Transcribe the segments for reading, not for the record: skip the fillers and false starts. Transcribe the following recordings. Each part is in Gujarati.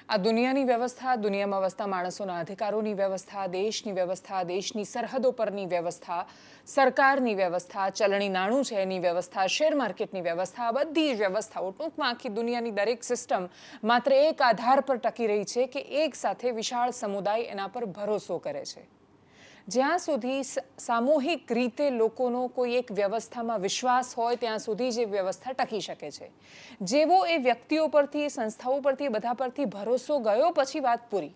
આ દુનિયાની વ્યવસ્થા, દુનિયામાં વસતા માણસોના અધિકારોની વ્યવસ્થા, દેશની સરહદો પરની વ્યવસ્થા, સરકારની વ્યવસ્થા, ચલણી નાણું છે એની વ્યવસ્થા, શેર માર્કેટની વ્યવસ્થા, બધી જ વ્યવસ્થાઓ ટૂંકમાં આખી દુનિયાની દરેક સિસ્ટમ માત્ર એક આધાર પર ટકી રહી છે કે એક સાથે વિશાળ સમુદાય એના પર ભરોસો કરે છે. જ્યાં સુધી સામૂહિક રીતે લોકોનો કોઈ એક વ્યવસ્થામાં વિશ્વાસ હોય ત્યાં સુધી જ એ વ્યવસ્થા ટકી શકે છે. જેવો એ વ્યક્તિઓ પરથી, સંસ્થાઓ પરથી, બધા પરથી ભરોસો ગયો પછી વાત પૂરી.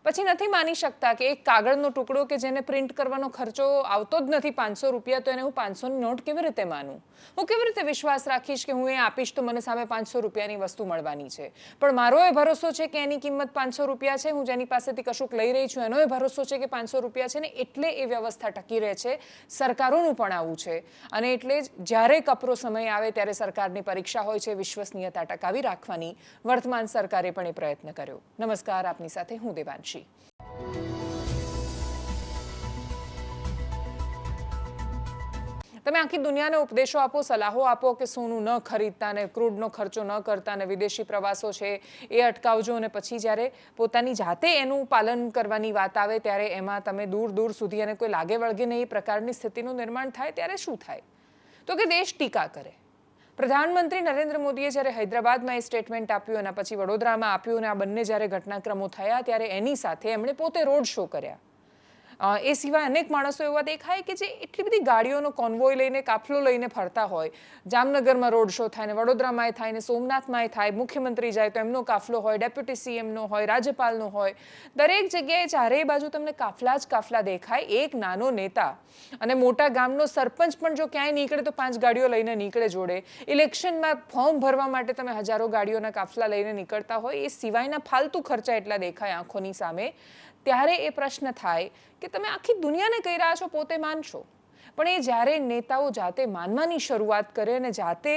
પછી નથી માની શકતા કે એક કાગળનો ટુકડો કે જેને પ્રિન્ટ કરવાનો ખર્ચો આવતો જ નથી 500 રૂપિયા, તો એને હું 500ની નોટ કેવી રીતે માનું? હું કેવી રીતે વિશ્વાસ રાખીશ કે હું એ આપીશ તો મને સામે 500 રૂપિયાની વસ્તુ મળવાની છે? પણ મારો એ ભરોસો છે કે એની કિંમત 500 રૂપિયા છે, હું જેની પાસેથી કશુંક લઈ રહી છું એનો એ ભરોસો છે કે 500 રૂપિયા છે, ને એટલે એ વ્યવસ્થા ટકી રહે છે. સરકારોનું પણ આવું છે. અને એટલે જ જ્યારે કપરો સમય આવે ત્યારે સરકારની પરીક્ષા હોય છે વિશ્વસનીયતા ટકાવી રાખવાની. વર્તમાન સરકારે પણ એ પ્રયત્ન કર્યો. નમસ્કાર, આપની સાથે હું દેવાંશી. તમે આખી દુનિયાને ઉપદેશો આપો, સલાહો આપો કે સોનું ન ખરીદતા ને ક્રૂડનો ખર્ચો ન કરતા ને વિદેશી પ્રવાસો છે એ અટકાવજો, અને પછી જ્યારે પોતાની જાતે એનું પાલન કરવાની વાત આવે ત્યારે એમાં તમે દૂર દૂર સુધી અને કોઈ લાગે વળગે નહીં એ પ્રકારની સ્થિતિનું નિર્માણ થાય ત્યારે શું થાય? તો કે દેશ ટીકા કરે. પ્રધાનમંત્રી નરેન્દ્ર મોદીએ જ્યારે હૈદરાબાદમાં એ સ્ટેટમેન્ટ આપ્યું અને પછી વડોદરામાં આપ્યું, અને આ બંને જ્યારે ઘટનાક્રમો થયા ત્યારે એની સાથે એમણે પોતે રોડ શો કર્યા. એ સિવાય અનેક માણસો એવા દેખાય કે જે એટલી બધી ગાડીઓનો કોન્વોય લઈને, કાફલો લઈને ફરતા હોય. જામનગરમાં રોડ શો થાય ને, વડોદરામાં થાય ને, સોમનાથમાં થાય. મુખ્યમંત્રી જાય તો એમનો કાફલો હોય, ડેપ્યુટી સીએમનો હોય, રાજ્યપાલનો હોય. દરેક જગ્યાએ ચારેય બાજુ તમને કાફલા જ કાફલા દેખાય. એક નાનો નેતા અને મોટા ગામનો સરપંચ પણ જો ક્યાંય નીકળે તો 5 ગાડીઓ લઈને નીકળે જોડે. ઇલેક્શનમાં ફોર્મ ભરવા માટે તમે હજારો ગાડીઓના કાફલા લઈને નીકળતા હોય. એ સિવાયના ફાલતુ ખર્ચા એટલા દેખાય આંખોની સામે. ત્યારે એ પ્રશ્ન થાય કે તમે આખી દુનિયાને કહી રહ્યા છો પોતે માનશો, પણ એ જ્યારે નેતાઓ જાતે માનવાની શરૂઆત કરે અને જાતે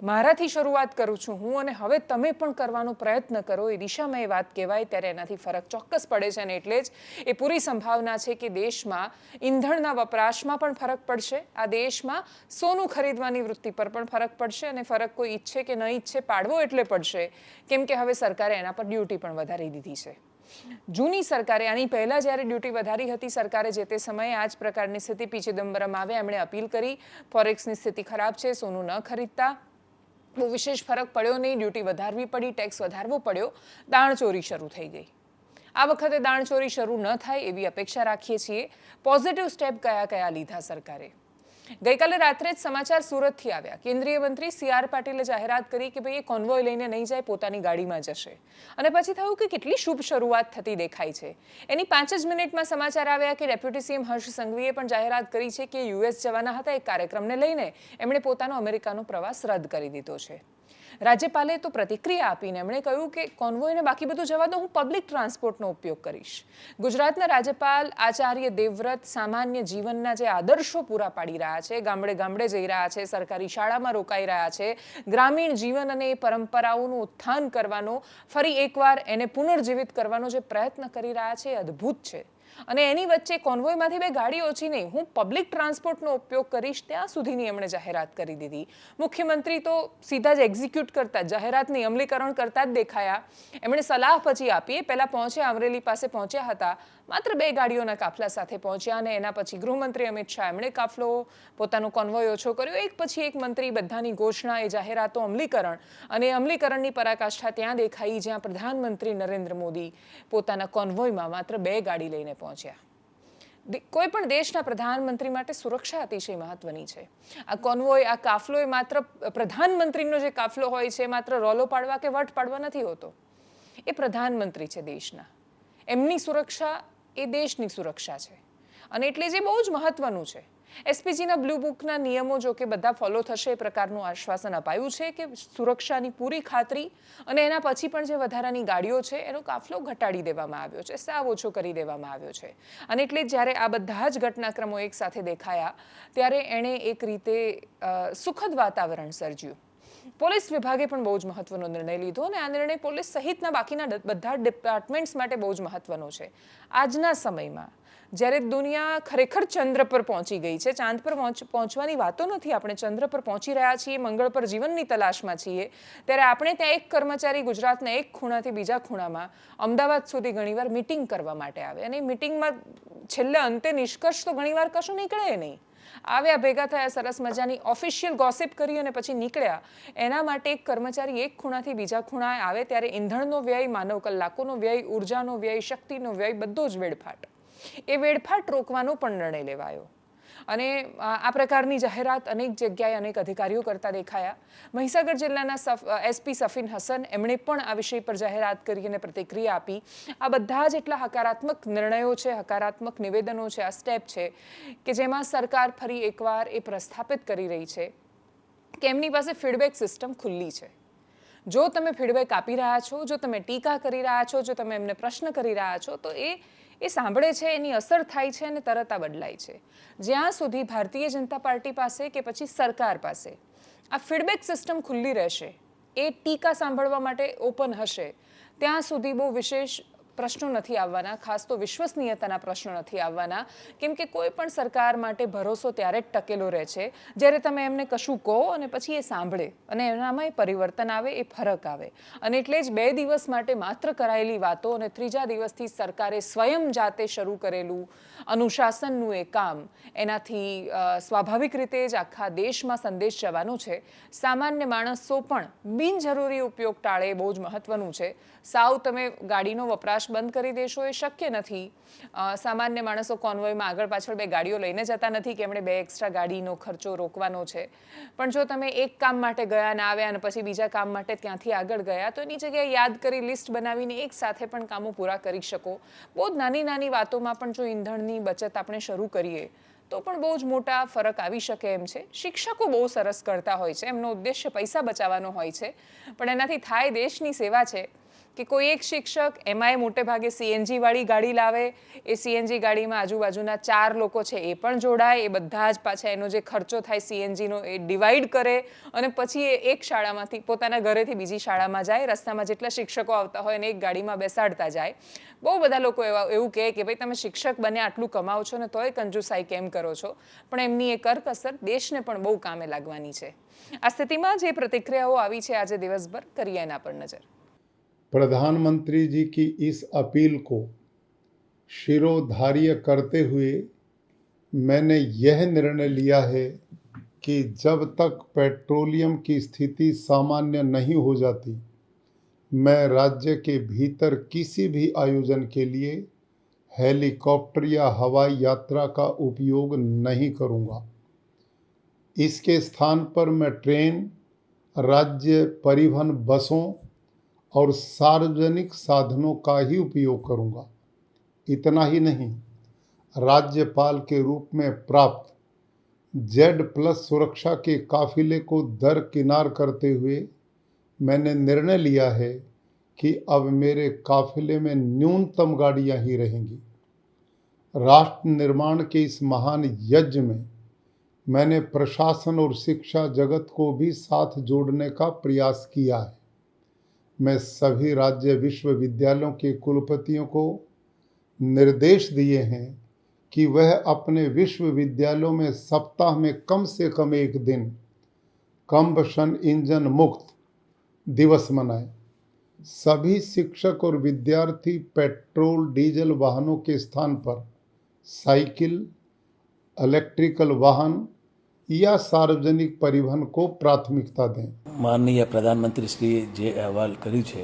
મારાથી શરૂઆત કરું છું હું અને હવે તમે પણ કરવાનો પ્રયત્ન કરો એ દિશામાં એ વાત કહેવાય ત્યારે એનાથી ફરક ચોક્કસ પડે છે. અને એટલે જ એ પૂરી સંભાવના છે કે દેશમાં ઈંધણના વપરાશમાં પણ ફરક પડશે. આ દેશમાં સોનું ખરીદવાની વૃત્તિ પર પણ ફરક પડશે, અને ફરક કોઈ ઈચ્છે કે ન ઈચ્છે પાડવો એટલે પડશે, કેમ કે હવે સરકારે એના પર ડ્યુટી પણ વધારી દીધી છે. જૂની સરકારે આની પહેલા જ્યારે ડ્યુટી વધારી હતી સરકારે, જે તે સમયે આ જ પ્રકારની સ્થિતિ પી ચિદમ્બરમ આવે એમણે અપીલ કરી ફોરેક્સની સ્થિતિ ખરાબ છે, સોનું ન ખરીદતા. બહુ વિશેષ ફરક પડ્યો નહીં, ડ્યુટી વધારવી પડી, ટેક્સ વધારવો પડ્યો. દાણચોરી શરૂ થઈ ગઈ. આ વખતે દાણચોરી શરૂ ન થાય એવી અપેક્ષા રાખીએ છીએ. પોઝિટિવ સ્ટેપ કયા કયા લીધા સરકારે? ગઈકાલે રાત્રે જ સમાચાર સુરતથી આવ્યા. કેન્દ્રીય મંત્રી સી.આર. પાટીલે જાહેરાત કરી કે ભાઈ એ કોન્વોય લઈને નહીં જાય, પોતાની ગાડીમાં જશે. અને પછી થયું કે કેટલી શુભ શરૂઆત થતી દેખાય છે. એની 5 જ મિનિટમાં સમાચાર આવ્યા કે ડેપ્યુટી સીએમ હર્ષ સંઘવીએ પણ જાહેરાત કરી છે કે યુએસ જવાના હતા એક કાર્યક્રમને લઈને એમણે પોતાનો અમેરિકાનો પ્રવાસ રદ કરી દીધો છે. રાજ્યપાલે તો પ્રતિક્રિયા આપીને એમણે કહ્યું કે કોન્વોયને બાકી બધું જવા દો, હું પબ્લિક ટ્રાન્સપોર્ટનો ઉપયોગ કરીશ. ગુજરાતના રાજ્યપાલ આચાર્ય દેવવ્રત સામાન્ય જીવનના જે આદર્શો પૂરા પાડી રહ્યા છે, ગામડે ગામડે જઈ રહ્યા છે, સરકારી શાળામાં રોકાઈ રહ્યા છે, ગ્રામીણ જીવન અને એ પરંપરાઓનું ઉત્થાન કરવાનો, ફરી એકવાર એને પુનર્જીવિત કરવાનો જે પ્રયત્ન કરી રહ્યા છે એ અદ્ભુત છે. અને એની વચ્ચે કોન્વોયમાંથી 2 ગાડી ઓછી નહીં, હું પબ્લિક ટ્રાન્સપોર્ટનો ઉપયોગ કરીશ ત્યાં સુધીની એમણે જાહેરાત કરી દીધી. મુખ્યમંત્રી તો સીધા જ એક્ઝિક્યુટ કરતા, જાહેરાતની અમલીકરણ કરતા જ દેખાયા. એમણે સલાહ પછી આપી. પહેલા પહોંચ્યા, અમરેલી પાસે પહોંચ્યા હતા, માત્ર 2 ગાડીઓના કાફલા સાથે પહોંચ્યા, અને એના પછી ગૃહમંત્રી અમિત શાહ એમણે કાફલો, પોતાનો કોન્વોય ઓછો કર્યો. એક પછી એક મંત્રી બધાની ઘોષણા, એ જાહેરાતો, અમલીકરણ, અને અમલીકરણની પરાકાષ્ઠા ત્યાં દેખાઈ જ્યાં પ્રધાનમંત્રી નરેન્દ્ર મોદી પોતાના કોન્વોયમાં માત્ર 2 ગાડી લઈને પહોંચ્યા. કોઈ પણ દેશના પ્રધાનમંત્રી માટે સુરક્ષા અતિશય મહત્વની છે. આ કોન્વોય, આ કાફલો એ માત્ર પ્રધાનમંત્રીનો જે કાફલો હોય છે માત્ર રોલો પાડવા કે વટ પાડવા નથી હોતો. એ પ્રધાનમંત્રી છે દેશના. એમની સુરક્ષા એ દેશની સુરક્ષા છે. અને એટલે જે બહુ જ મહત્વનું છે. એસપીજીના બ્લુ બુકના નિયમો જો કે બધા ફોલો થશે એ પ્રકારનું આશ્વાસન અપાયું છે કે સુરક્ષાની પૂરી ખાતરી, અને એના પછી પણ જે વધારાની ગાડીઓ છે એનો કાફલો ઘટાડી દેવામાં આવ્યો છે, સાવ ઓછો કરી દેવામાં આવ્યો છે. અને એટલે જ્યારે આ બધા જ ઘટનાક્રમો એક સાથે દેખાયા ત્યારે એણે એક રીતે સુખદ વાતાવરણ સર્જ્યું. પોલીસ વિભાગે પણ બહુ જ મહત્વનો નિર્ણય લીધો અને આ નિર્ણય પોલીસ સહિતના બાકીના બધા ડિપાર્ટમેન્ટ્સ માટે બહુ જ મહત્વનો છે. આજના સમયમાં જ્યારે દુનિયા ખરેખર ચંદ્ર પર પહોંચી ગઈ છે, ચાંદ પર પહોંચવાની વાતો નથી, આપણે ચંદ્ર પર પહોંચી રહ્યા છીએ, મંગળ પર જીવનની તલાશમાં છીએ, ત્યારે આપણે ત્યાં એક કર્મચારી ગુજરાતના એક ખૂણાથી બીજા ખૂણામાં અમદાવાદ સુધી ઘણીવાર મિટિંગ કરવા માટે આવે અને મિટિંગમાં છેલ્લે અંતે નિષ્કર્ષ તો ઘણીવાર કશું નીકળે નહીં. આવ્યા, ભેગા થયા, સરસ મજાની ઓફિશિયલ ગોસિપ કરી અને પછી નીકળ્યા. એના માટે એક કર્મચારી એક ખૂણાથી બીજા ખૂણાએ આવે ત્યારે ઈંધણનો વ્યય, માનવ કલાકોનો વ્યય, ઉર્જાનો વ્યય, શક્તિનો વ્યય બધો જ વેડફાટ. એ વેડફાટ રોકવાનો પણ નિર્ણય લેવાયો અને આ પ્રકારની જાહેરાત અનેક જગ્યાએ અનેક અધિકારીઓ કરતા દેખાયા. મહીસાગર જિલ્લાના એસપી સફીન હસન, એમણે પણ આ વિષય પર જાહેરાત કરી અને પ્રતિક્રિયા આપી. આ બધા જ એટલા હકારાત્મક નિર્ણયો છે, હકારાત્મક નિવેદનો છે, આ સ્ટેપ છે કે જેમાં સરકાર ફરી એકવાર એ પ્રસ્થાપિત કરી રહી છે કે એમની પાસે ફીડબેક સિસ્ટમ ખુલ્લી છે. જો તમે ફીડબેક આપી રહ્યા છો, જો તમે ટીકા કરી રહ્યા છો, જો તમે એમને પ્રશ્ન કરી રહ્યા છો, તો એ સાંભળે છે, એની અસર થાય છે અને તરત આ બદલાય છે. જ્યાં સુધી ભારતીય જનતા પાર્ટી પાસે કે પછી સરકાર પાસે આ ફીડબેક સિસ્ટમ ખુલ્લી રહેશે, એ ટીકા સાંભળવા માટે ઓપન હશે, ત્યાં સુધી બહુ વિશેષ પ્રશ્નો નથી આવવાના, ખાસ તો વિશ્વસનીયતાના પ્રશ્નો નથી આવવાના. કેમ કે કોઈ પણ સરકાર માટે ભરોસો ત્યારે જ ટકેલો રહે છે જ્યારે તમે એમને કશું કહો અને પછી એ સાંભળે અને એનામાં એ પરિવર્તન આવે, એ ફરક આવે. અને એટલે જ 2 દિવસ માટે માત્ર કરાયેલી વાતો અને 3જા દિવસથી સરકારે સ્વયં જાતે શરૂ કરેલું અનુશાસનનું એ કામ, એનાથી સ્વાભાવિક રીતે જ આખા દેશમાં સંદેશ જવાનો છે. સામાન્ય માણસો પણ બિનજરૂરી ઉપયોગ ટાળે, એ બહુ જ મહત્વનું છે. સાવ તમે ગાડીનો વપરાશ બંધ કરી દેશો એ શક્ય નથી. સામાન્ય માણસો કોન્વોયમાં આગળ પાછળ 2 ગાડીઓ લઈને જતા નથી કે એમણે 2 એક્સ્ટ્રા ગાડીનો ખર્ચો રોકવાનો છે. પણ જો તમે એક કામ માટે ગયા ને આવ્યા અને પછી બીજા કામ માટે ત્યાંથી આગળ ગયા, તો એની જગ્યાએ યાદ કરી લિસ્ટ બનાવીને એક સાથે પણ કામો પૂરા કરી શકો. બહુ જ નાની નાની વાતોમાં પણ જો ઈંધણની બચત આપણે શરૂ કરીએ તો પણ બહુ જ મોટા ફરક આવી શકે એમ છે. શિક્ષકો બહુ સરસ કરતા હોય છે, એમનો ઉદ્દેશ્ય પૈસા બચાવવાનો હોય છે, પણ એનાથી થાય દેશની સેવા છે કે કોઈ એક શિક્ષક એમાંય મોટે ભાગે સીએનજી વાળી ગાડી લાવે, એ સીએનજી ગાડીમાં આજુબાજુના 4 લોકો છે એ પણ જોડાય, એ બધા જ પાછા એનો જે ખર્ચો થાય સીએનજીનો એ ડિવાઈડ કરે અને પછી એ એક શાળામાંથી પોતાના ઘરેથી બીજી શાળામાં જાય, રસ્તામાં જેટલા શિક્ષકો આવતા હોય એને એક ગાડીમાં બેસાડતા જાય. બહુ બધા લોકો એવું કહે કે ભાઈ તમે શિક્ષક બને આટલું કમાવો છો ને તોય કંજુસાઈ કેમ કરો છો, પણ એમની એ કરકસર દેશને પણ બહુ કામે લાગવાની છે. આ સ્થિતિમાં જે પ્રતિક્રિયાઓ આવી છે આજે દિવસભર, કરીએ એના પર નજર. प्रधानमंत्री जी की इस अपील को शिरोधार्य करते हुए मैंने यह निर्णय लिया है कि जब तक पेट्रोलियम की स्थिति सामान्य नहीं हो जाती, मैं राज्य के भीतर किसी भी आयोजन के लिए हेलीकॉप्टर या हवाई यात्रा का उपयोग नहीं करूँगा. इसके स्थान पर मैं ट्रेन, राज्य परिवहन बसों और सार्वजनिक साधनों का ही उपयोग करूंगा. इतना ही नहीं, राज्यपाल के रूप में प्राप्त Z+ सुरक्षा के काफिले को दरकिनार करते हुए मैंने निर्णय लिया है कि अब मेरे काफिले में न्यूनतम गाड़ियां ही रहेंगी. राष्ट्र निर्माण के इस महान यज्ञ में मैंने प्रशासन और शिक्षा जगत को भी साथ जोड़ने का प्रयास किया है. मैं सभी राज्य विश्वविद्यालयों के कुलपतियों को निर्देश दिए हैं कि वह अपने विश्वविद्यालयों में सप्ताह में कम से कम 1 दिन कंबशन इंजन मुक्त दिवस मनाएं. सभी शिक्षक और विद्यार्थी पेट्रोल डीजल वाहनों के स्थान पर साइकिल, इलेक्ट्रिकल वाहन या सार्वजनिक परिवहन को प्राथमिकता दें. માનનીય પ્રધાનમંત્રી શ્રીએ જે અહેવાલ કર્યું છે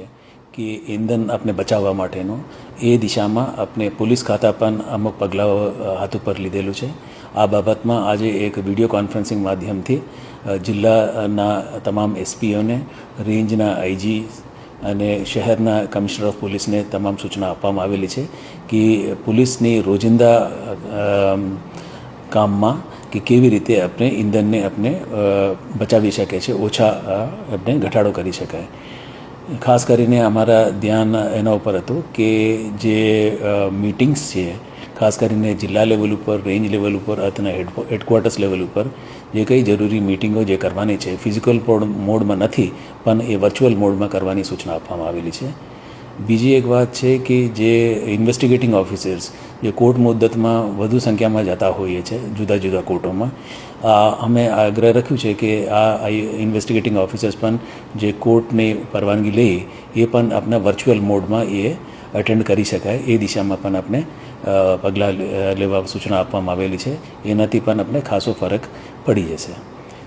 કે ઇંધણ આપણે બચાવવા માટેનો, એ દિશામાં આપણે પોલીસ ખાતા પણ અમુક પગલાઓ હાથ ઉપર લીધેલું છે. આ બાબતમાં આજે એક વિડીયો કોન્ફરન્સિંગ માધ્યમથી જિલ્લાના તમામ એસપીઓને, રેન્જના આઈજી અને શહેરના કમિશનર ઓફ પોલીસને તમામ સૂચના આપવામાં આવેલી છે કે પોલીસની રોજિંદા કામમાં કે કેવી રીતે આપણે ઈંધણને આપણે બચાવી શકે છે, ઓછા આપણે ઘટાડો કરી શકાય. ખાસ કરીને અમારા ધ્યાન એના ઉપર હતું કે જે મીટિંગ્સ છે ખાસ કરીને જિલ્લા લેવલ ઉપર, રેન્જ લેવલ ઉપર અથવા હેડક્વાર્ટર્સ લેવલ ઉપર જે કંઈ જરૂરી મિટિંગો જે કરવાની છે ફિઝિકલ મોડમાં નથી પણ એ વર્ચ્યુઅલ મોડમાં કરવાની સૂચના આપવામાં આવેલી છે. બીજી એક વાત છે કે જે ઇન્વેસ્ટિગેટિંગ ઓફિસર્સ જે કોર્ટ મુદ્દતમાં વધુ સંખ્યામાં જતા હોઈએ છે જુદા જુદા કોર્ટોમાં, અમે આગ્રહ રાખ્યું છે કે આ ઇન્વેસ્ટિગેટિંગ ઓફિસર્સ પણ જે કોર્ટની પરવાનગી લે એ પણ આપણા વર્ચ્યુઅલ મોડમાં એ અટેન્ડ કરી શકાય એ દિશામાં પણ આપણે પગલાં લેવા સૂચના આપવામાં આવેલી છે. એનાથી પણ આપણે ખાસો ફરક પડી જશે.